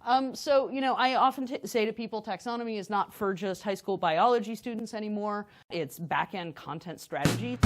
I often say to people, taxonomy is not for just high school biology students anymore. It's back-end content strategy.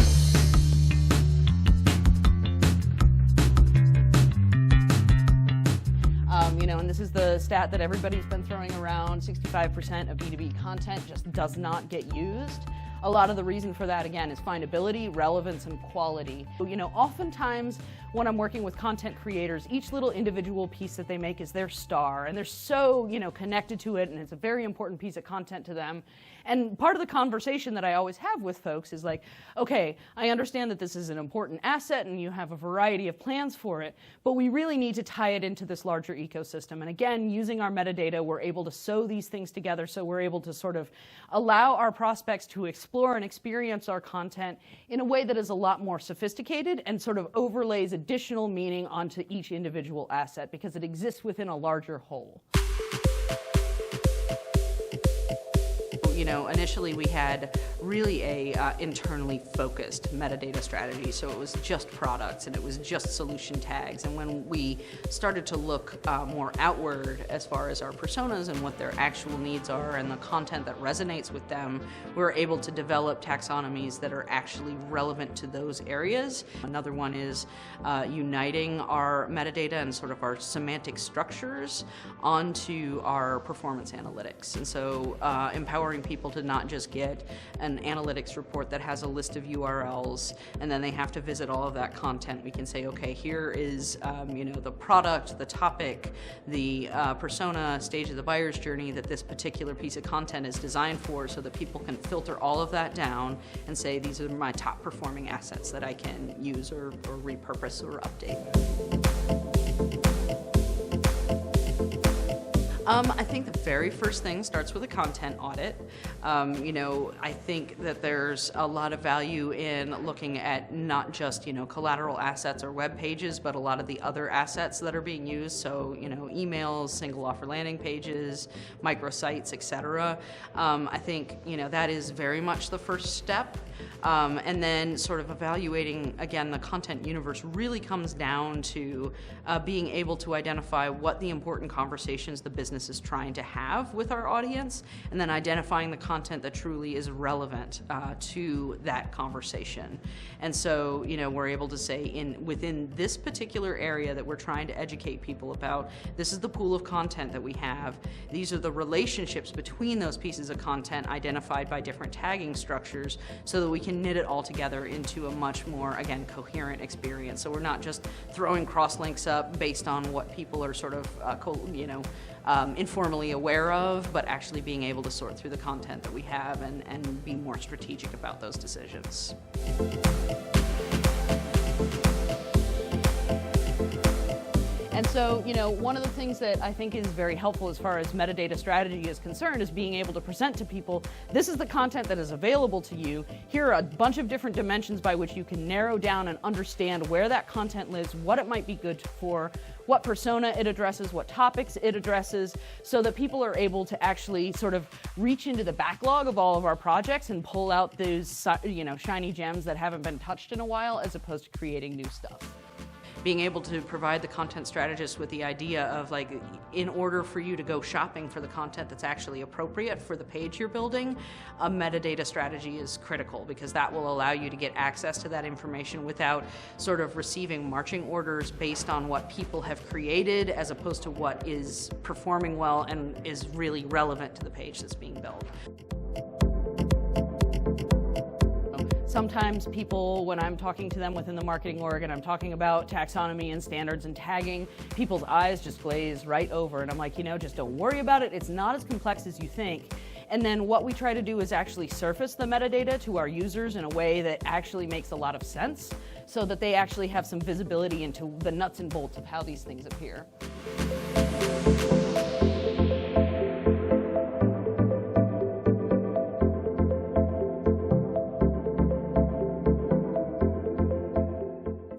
And this is the stat that everybody's been throwing around. 65% of B2B content just does not get used. A lot of the reason for that, again, is findability, relevance, and quality. Oftentimes when I'm working with content creators, each little individual piece that they make is their star, and they're so, connected to it, and it's a very important piece of content to them. And part of the conversation that I always have with folks is like, okay, I understand that this is an important asset and you have a variety of plans for it, but we really need to tie it into this larger ecosystem. And again, using our metadata, we're able to sew these things together, so we're able to sort of allow our prospects to explore and experience our content in a way that is a lot more sophisticated and sort of overlays additional meaning onto each individual asset because it exists within a larger whole. Initially we had really a internally focused metadata strategy, so it was just products and it was just solution tags. And when we started to look more outward as far as our personas and what their actual needs are and the content that resonates with them, we were able to develop taxonomies that are actually relevant to those areas. Another one is uniting our metadata and sort of our semantic structures onto our performance analytics. And so empowering people to not just get an analytics report that has a list of URLs and then they have to visit all of that content. We can say, okay, here is the product, the topic, the persona, stage of the buyer's journey that this particular piece of content is designed for, so that people can filter all of that down and say, these are my top performing assets that I can use or repurpose or update. I think the very first thing starts with a content audit. I think that there's a lot of value in looking at not just, collateral assets or web pages, but a lot of the other assets that are being used. So, emails, single offer landing pages, microsites, etc. I think, that is very much the first step. And then sort of evaluating, again, the content universe really comes down to being able to identify what the important conversations the business is trying to have with our audience, and then identifying the content that truly is relevant to that conversation. And so, we're able to say within this particular area that we're trying to educate people about, this is the pool of content that we have. These are the relationships between those pieces of content identified by different tagging structures, so that we can knit it all together into a much more, again, coherent experience. So we're not just throwing cross-links up based on what people are sort of, informally aware of, but actually being able to sort through the content that we have and be more strategic about those decisions. And so, one of the things that I think is very helpful as far as metadata strategy is concerned is being able to present to people, this is the content that is available to you. Here are a bunch of different dimensions by which you can narrow down and understand where that content lives, what it might be good for, what persona it addresses, what topics it addresses, so that people are able to actually sort of reach into the backlog of all of our projects and pull out those, shiny gems that haven't been touched in a while, as opposed to creating new stuff. Being able to provide the content strategist with the idea of, like, in order for you to go shopping for the content that's actually appropriate for the page you're building, a metadata strategy is critical, because that will allow you to get access to that information without sort of receiving marching orders based on what people have created as opposed to what is performing well and is really relevant to the page that's being built. Sometimes people, when I'm talking to them within the marketing org and I'm talking about taxonomy and standards and tagging, people's eyes just glaze right over. And I'm like, just don't worry about it. It's not as complex as you think. And then what we try to do is actually surface the metadata to our users in a way that actually makes a lot of sense, so that they actually have some visibility into the nuts and bolts of how these things appear.